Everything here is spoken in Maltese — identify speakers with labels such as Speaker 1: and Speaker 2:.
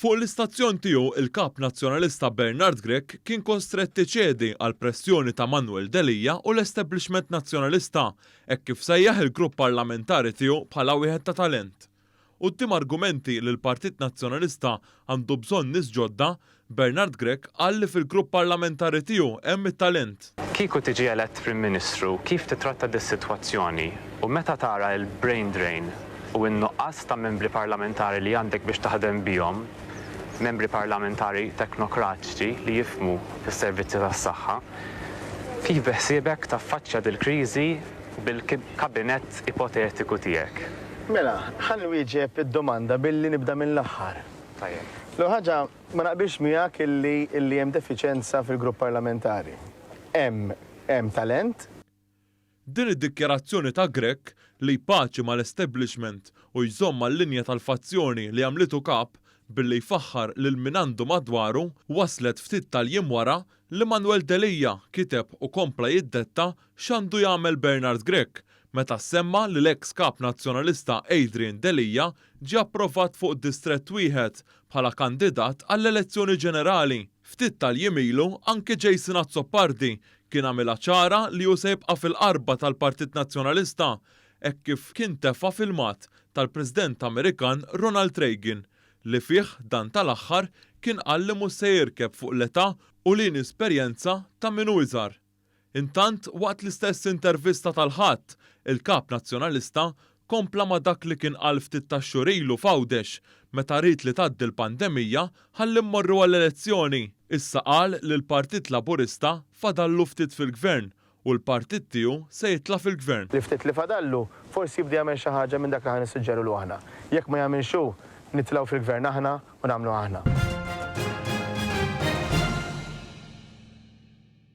Speaker 1: Fuq l-istazzjon tiegħu il-kap nazzjonalista Bernard Grech kien kostretti ċedi għal pressjoni ta' Manuel Delija u l-establishment nazzjonalista hekk kif sejjaħ il-grupp parlamentari tiegħu bħala wieħed ta' talent. Quddiem argumenti li l-Partit Nazzjonalista għandu bżonn nies ġodda, Bernard Grech qal li fil-grupp parlamentari tiegħu hemm it-talent.
Speaker 2: Kieku tiġi elett Prim Ministru, kif titratta dis-sitwazzjoni u meta tara l-brain drain u n-nuqqas ta' membri parlamentari li għandek biex taħdem bihom, membri parlamentari teknokratiċi li jifhmu fis-servizzi tas-saħħa, kif beħsiebek taffaċċja dil-kriżi bil-kabinett ipotetiku tiegħek?
Speaker 3: Mela, ħalli wieġeb id-domanda billi nibda mill-aħħar.
Speaker 2: Tajjeb.
Speaker 3: L ħaġa ma naqbilx miegħek illi hemm defiċenza fil-grupp parlamentari. Hemm talent.
Speaker 1: Din id-dikjarazzjoni ta' Grech li jpaċi mal-establishment u jżomm mal-linja tal-fazzjoni li għamlitu kap billi jfaħħar lil min għandu madwaru waslet ftit tal-jiem wara li Manuel Delija kiteb u kompla jiddetta x'għandu jagħmel Bernard Grech meta semma li l-eks kap nazzjonalista Adrian Delija ġie approvat fuq Distrett Wieħed bħala kandidat għall-elezzjoni ġenerali. Ftit tal-jiem ilu anke Jason Azzopardi kien għamilha ċara li hu se jibqa' fil-qarba tal-Partit Nazzjonalista hekk kif kien tefa' filmat tal-President Amerikan Ronald Reagan li fih dan tal-aħħar kien qal li mhux se jirkeb fuq l-età u li esperjenza ta' min iżgħar. Intant waqt l-istess intervista tal-ħadd, il-kap nazzjonalista kompla ma' dak li kien qal ftit tax-xhur ilu f'Għawdex meta rid li tgħaddi l-pandemija ħalli mmorru għall-elezzjoni. Issa qal li l-Partit Laburista fadallu ftit fil-gvern u l-partit tiegħu se jitla' fil-gvern.
Speaker 3: Li ftit li fadallu forsi jibda jagħmel xi ħaġa minn dak li ħa nissuġġeru aħna. Jekk ma jagħmilx hu, nitlgħu fil-gvern aħna u nagħmlu aħna.